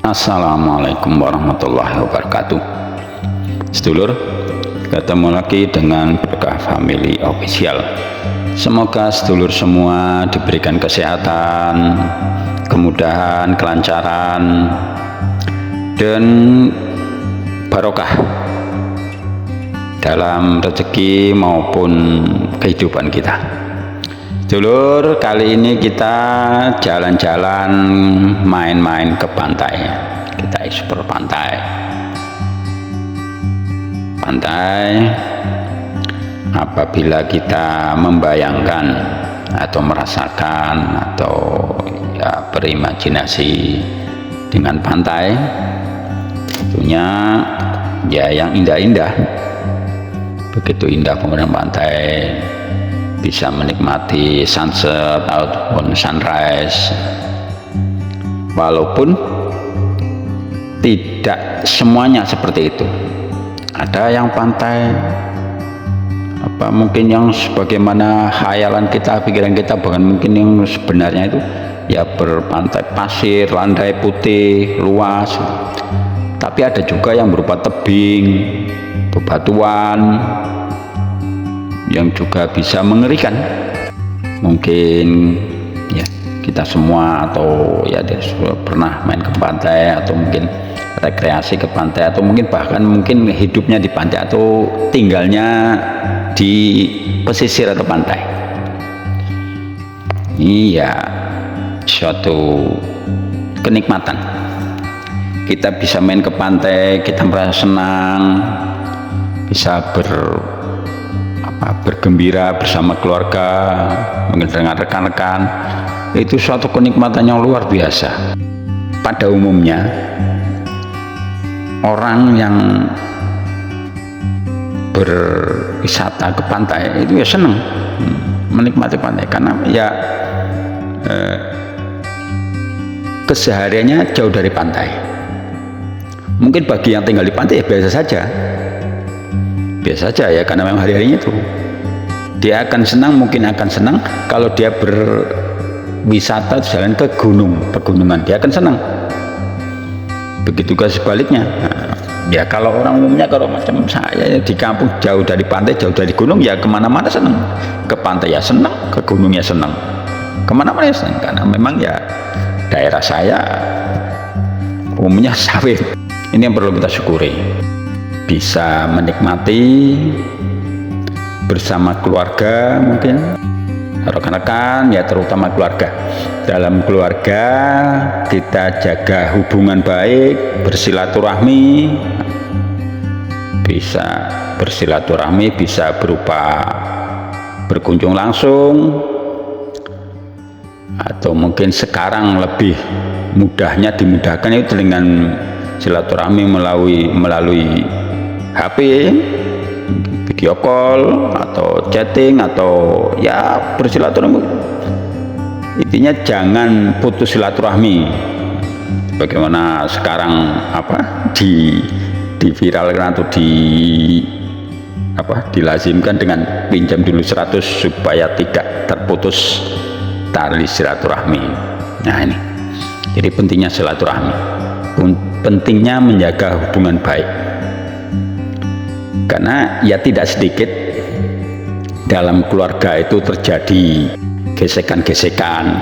Assalamualaikum warahmatullahi wabarakatuh. Sedulur, ketemu lagi dengan Berkah Family Official. Semoga sedulur semua diberikan kesehatan, kemudahan, kelancaran, dan barokah dalam rezeki maupun kehidupan kita. Sedulur, kali ini kita jalan-jalan, main-main ke pantai. Kita eksplor pantai. Apabila kita membayangkan atau merasakan atau ya berimajinasi dengan pantai, tentunya ya yang indah-indah. Begitu indah pemandangan pantai, bisa menikmati sunset ataupun sunrise, walaupun tidak semuanya seperti itu. Ada yang pantai mungkin yang sebagaimana khayalan kita, pikiran kita, bahkan mungkin yang sebenarnya itu ya berpantai pasir, landai putih, luas. Tapi ada juga yang berupa tebing, bebatuan, yang juga bisa mengerikan. Mungkin ya kita semua atau ya sudah pernah main ke pantai, atau mungkin rekreasi ke pantai, atau mungkin bahkan mungkin hidupnya di pantai atau tinggalnya di pesisir atau pantai. Iya, suatu kenikmatan. Kita bisa main ke pantai, kita merasa senang, bisa bergembira bersama keluarga, mungkin dengan rekan-rekan. Itu suatu kenikmatan yang luar biasa. Pada umumnya orang yang berwisata ke pantai itu ya senang menikmati pantai, karena ya kesehariannya jauh dari pantai. Mungkin bagi yang tinggal di pantai ya biasa saja ya, karena memang hari-harinya itu dia akan senang, mungkin akan senang kalau dia berwisata jalan ke pegunungan, dia akan senang. Begitu juga sebaliknya. Ya kalau orang umumnya, kalau macam saya di kampung, jauh dari pantai, jauh dari gunung, ya kemana-mana senang. Ke pantai ya senang, ke gunung ya senang, kemana-mana ya senang, karena memang ya daerah saya umumnya sawit. Ini yang perlu kita syukuri, bisa menikmati bersama keluarga, mungkin rekan-rekan ya, terutama keluarga. Dalam keluarga kita jaga hubungan baik, bersilaturahmi. Bisa bersilaturahmi, bisa berupa berkunjung langsung, atau mungkin sekarang lebih dimudahkan itu dengan silaturahmi melalui HP, video call atau chatting, atau ya bersilaturahmi. Intinya jangan putus silaturahmi. Bagaimana sekarang diviralkan atau dilazimkan dengan pinjam dulu 100 supaya tidak terputus tali silaturahmi. Nah ini, jadi pentingnya silaturahmi, pentingnya menjaga hubungan baik, karena ya tidak sedikit dalam keluarga itu terjadi gesekan-gesekan.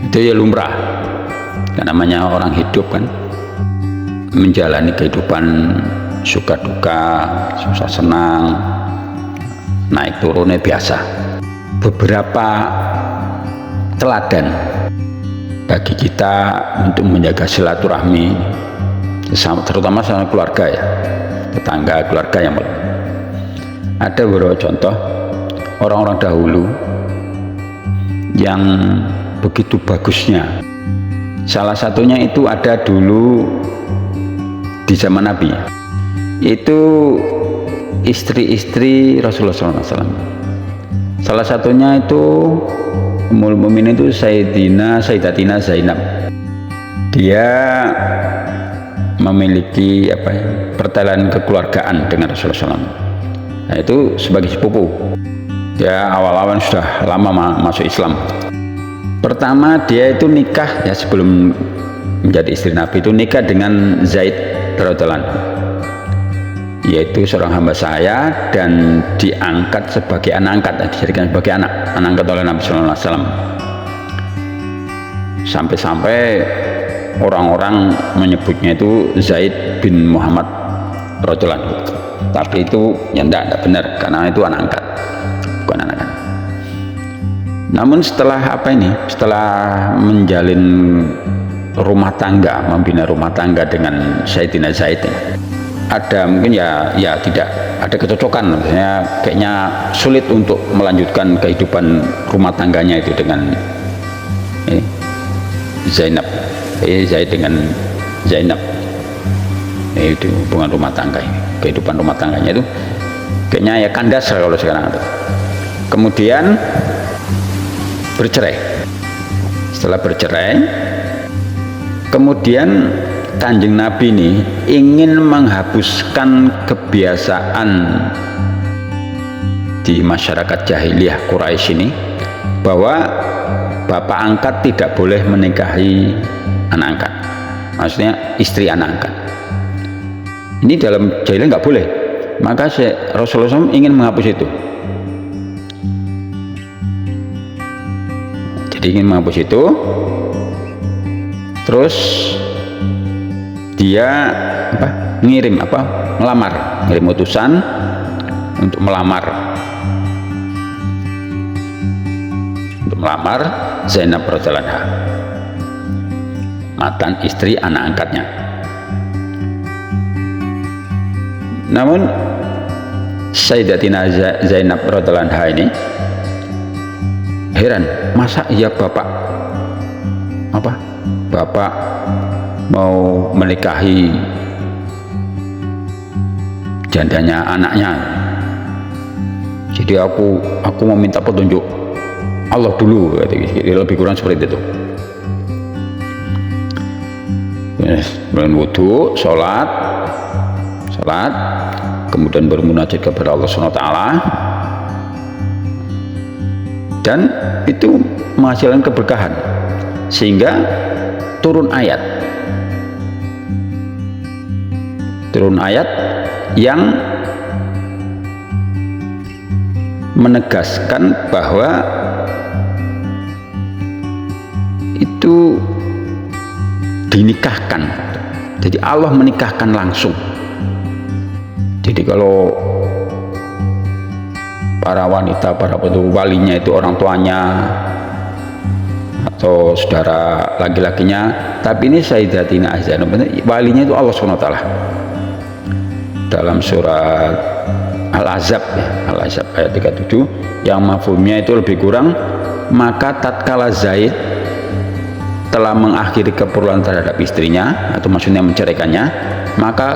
Itu ya lumrah, karena namanya orang hidup kan, menjalani kehidupan suka duka, susah senang, naik turunnya biasa. Beberapa teladan bagi kita untuk menjaga silaturahmi, terutama sama keluarga ya, tetangga, keluarga yang ada beberapa contoh orang-orang dahulu yang begitu bagusnya. Salah satunya itu ada dulu di zaman Nabi, itu istri-istri Rasulullah SAW. Salah satunya itu Ummul Mukminin itu Sayyidatina Zainab. Dia memiliki pertalian kekeluargaan dengan Rasulullah SAW. Nah, itu sebagai sepupu. Ya awal-awal sudah lama masuk Islam. Pertama dia itu nikah ya, sebelum menjadi istri Nabi itu nikah dengan Zaid radhiyallahu anhu, yaitu seorang hamba saya, dan diangkat sebagai anak angkat, dijadikan sebagai anak angkat oleh Nabi Sallallahu Alaihi Wasallam. Sampai-sampai orang-orang menyebutnya itu Zaid bin Muhammad radhiyallahu anhu, tapi itu ya tidak benar, karena itu anak angkat, bukan anak angkat. Namun setelah setelah menjalin rumah tangga, membina rumah tangga dengan Sayyidina Zaid, ada mungkin ya tidak ada kecocokan, maksudnya kayaknya sulit untuk melanjutkan kehidupan rumah tangganya itu dengan Zainab, Zaid dengan Zainab, itu hubungan rumah tangga, kehidupan rumah tangganya itu kayaknya ya kandas kalau sekarang itu. Kemudian bercerai. Setelah bercerai, kemudian Kanjeng Nabi ini ingin menghapuskan kebiasaan di masyarakat jahiliyah Quraisy ini bahwa bapak angkat tidak boleh menikahi anak angkat, maksudnya istri anak angkat. Ini dalam jahiliyah nggak boleh, maka Rasulullah SAW ingin menghapus itu. Jadi ingin menghapus itu, terus dia ngirim utusan untuk melamar Zainab radhiyallahu anha, mantan istri anak angkatnya. Namun Sayyidatina Zainab radhiyallahu anha ini heran, masa iya bapak mau menikahi jandanya anaknya. Jadi aku mau minta petunjuk Allah dulu, lebih kurang seperti itu. Kemudian wudhu, sholat, kemudian bermunajat kepada Allah Subhanahu wa Ta'ala, dan itu menghasilkan keberkahan sehingga turun ayat yang menegaskan bahwa itu dinikahkan. Jadi Allah menikahkan langsung. Jadi kalau para wanita, para walinya itu orang tuanya atau saudara laki-lakinya, tapi ini Sayyidatina Zainab walinya itu Allah SWT. Dalam surat Al-Ahzab ayat 37 yang mafhumnya itu lebih kurang, maka tatkala Zaid telah mengakhiri keperluan terhadap istrinya, atau maksudnya menceraikannya, maka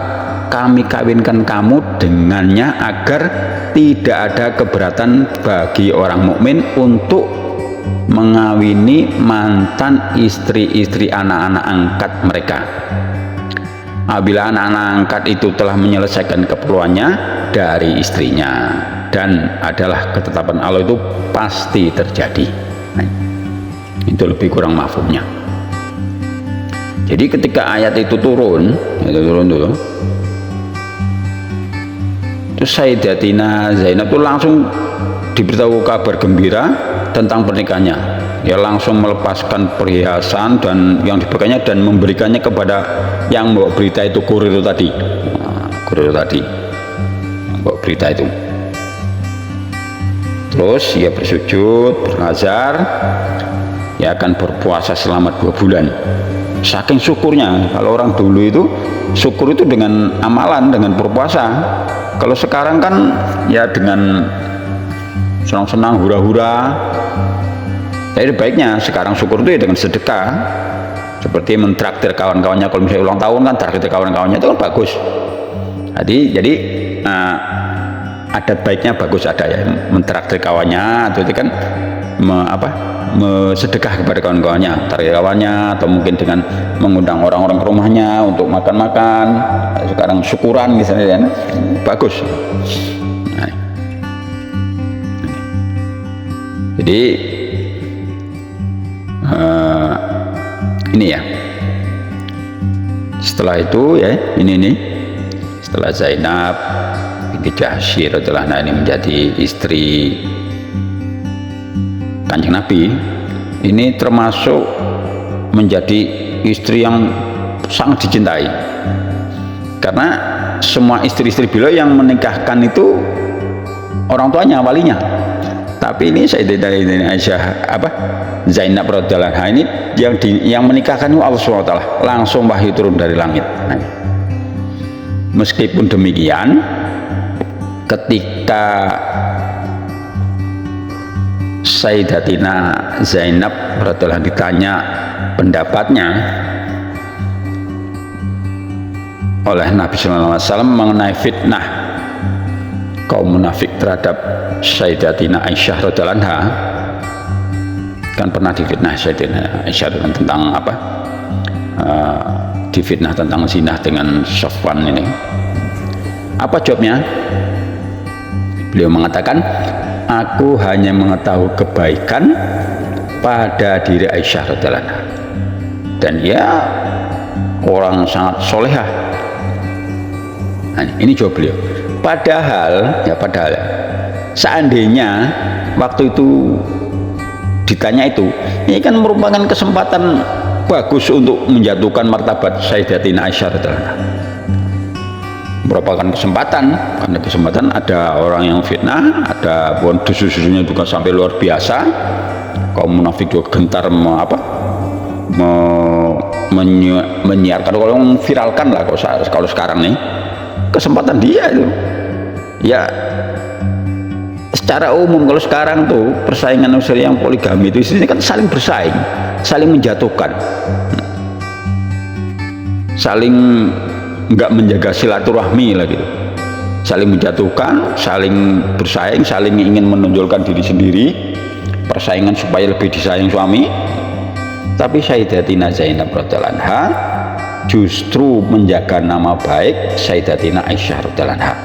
kami kawinkan kamu dengannya agar tidak ada keberatan bagi orang mukmin untuk mengawini mantan istri-istri anak-anak angkat mereka. Apabila anak-anak angkat itu telah menyelesaikan keperluannya dari istrinya, dan adalah ketetapan Allah itu pasti terjadi. Nah, itu lebih kurang mafhumnya. Jadi ketika ayat itu turun dulu, terus Sayyidatina Zainab itu langsung diberitahu kabar gembira tentang pernikahannya. Ya langsung melepaskan perhiasan dan yang dibekanya dan memberikannya kepada yang membawa berita itu, kurir itu tadi. Kurir tadi membawa berita itu. Terus ia bersujud, berzikir, ia akan berpuasa selama 2 bulan. Saking syukurnya, kalau orang dulu itu syukur itu dengan amalan, dengan berpuasa. Kalau sekarang kan ya dengan senang-senang, hura-hura. Jadi baiknya sekarang syukur itu ya dengan sedekah, seperti mentraktir kawan-kawannya. Kalau misalnya ulang tahun kan traktir kawan-kawannya itu kan bagus. Jadi ada baiknya, bagus ada ya mentraktir kawannya, atau itu kan sedekah kepada kawan-kawannya, tarik kawannya, atau mungkin dengan mengundang orang-orang ke rumahnya untuk makan-makan. Sekarang syukuran misalnya ya, bagus. Nah, Jadi ini ya, setelah itu ya ini setelah Zainab binti Jahsy radhiyallahu anha ini menjadi istri Kanjeng Nabi, ini termasuk menjadi istri yang sangat dicintai, karena semua istri-istri beliau yang menikahkan itu orang tuanya, walinya. Tapi ini Sayyidatina Aisyah Zainab radhiyallahu anha ini yang menikahkan itu Allah SWT, langsung wahyu turun dari langit. Nah, meskipun demikian, ketika Sayyidatina Zainab radhiyallahu anha ditanya pendapatnya oleh Nabi Sallallahu Alaihi Wasallam mengenai fitnah kaum munafik terhadap Sayyidatina Aisyah radhiyallahu anha, kan pernah difitnah Sayyidatina Aisyah tentang difitnah tentang zina dengan Safwan ini. Apa jawabnya? Beliau mengatakan, aku hanya mengetahui kebaikan pada diri Aisyah radhiyallahu anha, dan dia orang sangat solehah. Nah, ini jawab beliau. Padahal seandainya waktu itu ditanya itu, ini kan merupakan kesempatan bagus untuk menjatuhkan martabat Sayyidatina Aisyah radhiyallahu anha. Merupakan kesempatan, karena kesempatan ada orang yang fitnah, ada bukan dusu-dusunya juga sampai luar biasa. Kaum munafik juga gentar menyiarkan, kalau memviralkan lah kalau sekarang nih. Kesempatan dia itu ya, secara umum kalau sekarang tuh persaingan usia yang poligami itu isinya kan saling bersaing, saling menjatuhkan, saling nggak menjaga silaturahmi lah gitu, saling menjatuhkan, saling bersaing, saling ingin menonjolkan diri sendiri, persaingan supaya lebih disayang suami. Tapi Sayyidatina Zainab radhiyallahu anha justru menjaga nama baik Sayyidatina Aisyah radhiyallahu anha,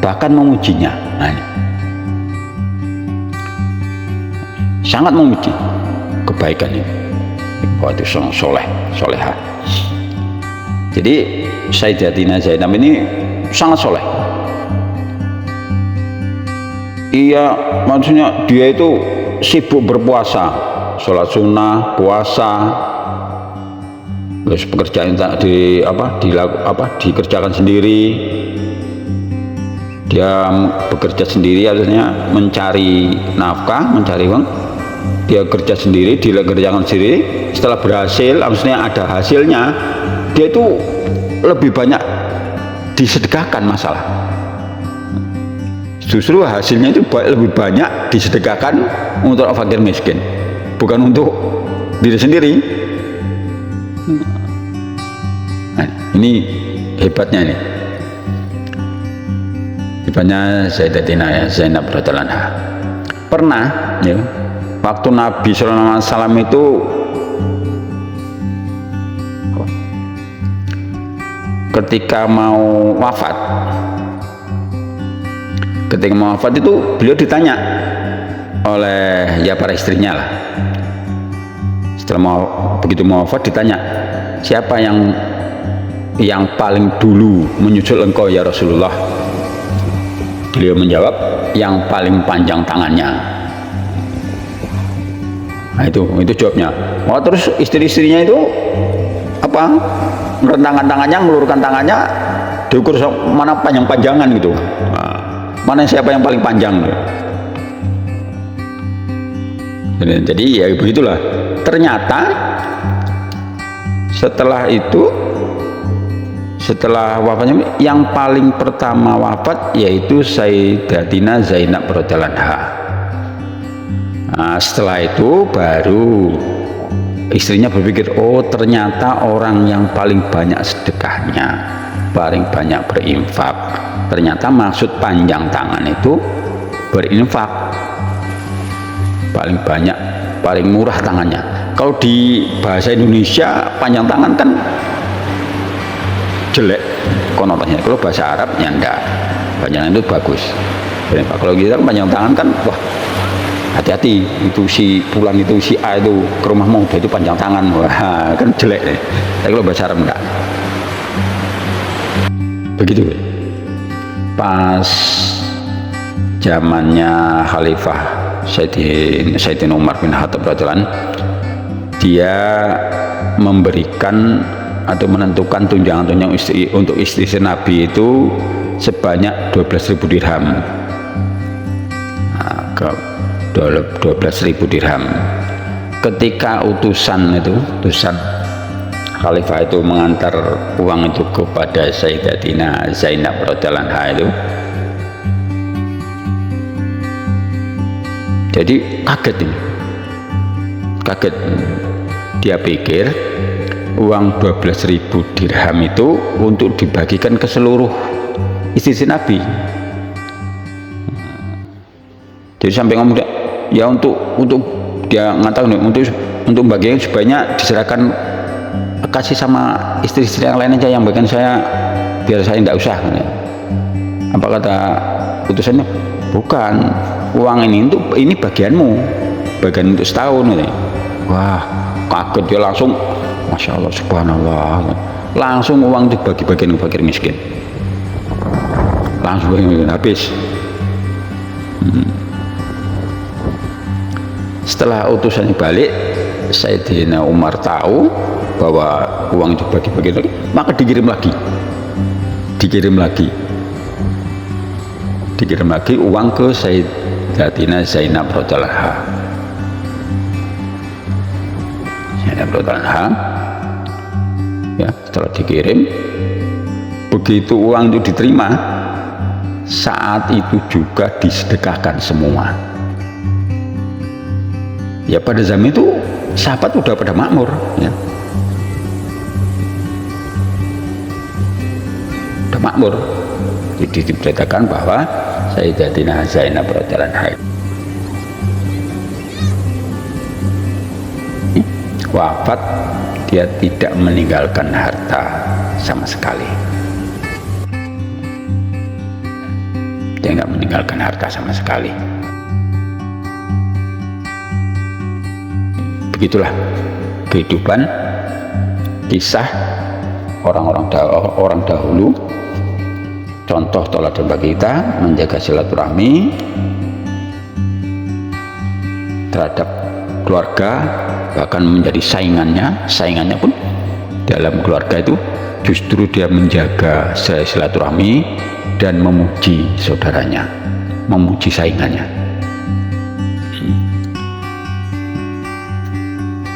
bahkan memujinya. Nah, sangat memuji kebaikan ini, bahwa itu solehah. Jadi Sayyidatina Zainab ini sangat soleh. Iya, maksudnya dia itu sibuk berpuasa, sholat sunnah, puasa, terus pekerjaan dikerjakan sendiri. Dia bekerja sendiri, artinya mencari nafkah, mencari uang. Dia kerja sendiri, dikerjakan sendiri. Setelah berhasil, maksudnya ada hasilnya, dia itu lebih banyak disedekahkan masalah. Justru hasilnya itu lebih banyak disedekahkan untuk fakir miskin, bukan untuk diri sendiri. Nah, ini hebatnya ini. Hebatnya Sayyidatina Zainab radhiyallahu anha. Pernah ya, waktu Nabi sallallahu alaihi wasallam itu ketika mau wafat itu beliau ditanya oleh ya para istrinya lah. Begitu mau wafat ditanya, siapa yang paling dulu menyusul engkau ya Rasulullah? Beliau menjawab, yang paling panjang tangannya. Nah itu jawabnya. Oh, terus istri-istrinya itu merentangkan tangannya, meluruskan tangannya, diukur mana panjang-panjangan gitu. Nah, mana siapa yang paling panjang? Jadi ya begitulah. Ternyata setelah wafatnya, yang paling pertama wafat yaitu Sayyidatina Zainab radhiyallahu anha. Nah, setelah itu baru istrinya berpikir, oh ternyata orang yang paling banyak sedekahnya, paling banyak berinfak, ternyata maksud panjang tangan itu berinfak, paling banyak, paling murah tangannya. Kalau di bahasa Indonesia panjang tangan kan jelek konotasinya, kalau bahasa Arab ya enggak, panjang itu bagus. Kalau kita kan panjang tangan kan wah hati-hati, itu si Fulan itu, si A itu ke rumahmu dia itu panjang tangan, wah kan jelek nih. Tapi kalau bahasa Arab enggak begitu. Pas zamannya Khalifah Sayyidina Umar bin Khattab radhiyallahu anhu, dia memberikan atau menentukan tunjangan-tunjangan untuk istri Nabi itu sebanyak 12.000 dirham. Nah, 12.000 dirham. Ketika utusan Khalifah itu mengantar uang itu kepada Sayyidatina Zainab radhiyallahu anha itu, jadi kaget ini, kaget. Dia pikir uang 12.000 dirham itu untuk dibagikan ke seluruh istri Nabi. Jadi sampai ngomong ya untuk dia ngatakan untuk bagian sebanyak diserahkan, kasih sama istri-istri yang lain aja, yang bagian saya biar saya tidak usah. Apa kata utusannya? Bukan, uang ini bagianmu, bagian untuk setahun. Wah, kaget dia langsung, Masya Allah, subhanallah, langsung uang itu bagi-bagian ke fakir miskin, langsung habis. Setelah utusannya balik, Sayyidina Umar tahu bahwa uang itu bagi-bagi lagi, maka dikirim lagi uang ke Sayyidatina Zainab radhiyallahu anha. Ya, setelah dikirim, begitu uang itu diterima, saat itu juga disedekahkan semua. Ya, pada zaman itu sahabat udah pada makmur, ya. Udah makmur. Jadi diberitakan bahwa Sayyidatina Zainab radhiyallahu anha wafat, dia tidak meninggalkan harta sama sekali. Dia nggak meninggalkan harta sama sekali. Begitulah kehidupan, kisah orang dahulu, contoh teladan bagi kita menjaga silaturahmi terhadap keluarga, bahkan menjadi saingannya pun dalam keluarga itu justru dia menjaga silaturahmi dan memuji saudaranya, memuji saingannya.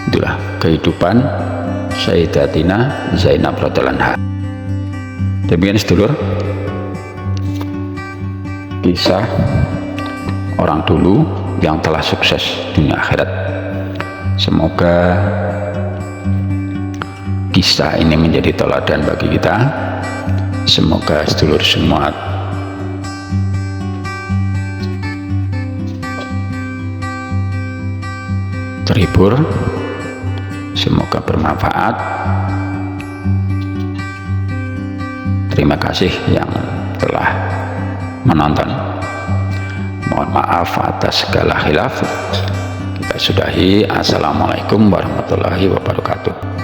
Itulah kehidupan Sayyidatina Zainab radhiyallahu anha. Demikian sedulur, kisah orang dulu yang telah sukses dunia akhirat. Semoga kisah ini menjadi teladan bagi kita. Semoga sedulur semua terhibur, semoga bermanfaat. Terima kasih yang telah menonton. Mohon maaf atas segala khilaf. Kita sudahi. Assalamualaikum warahmatullahi wabarakatuh.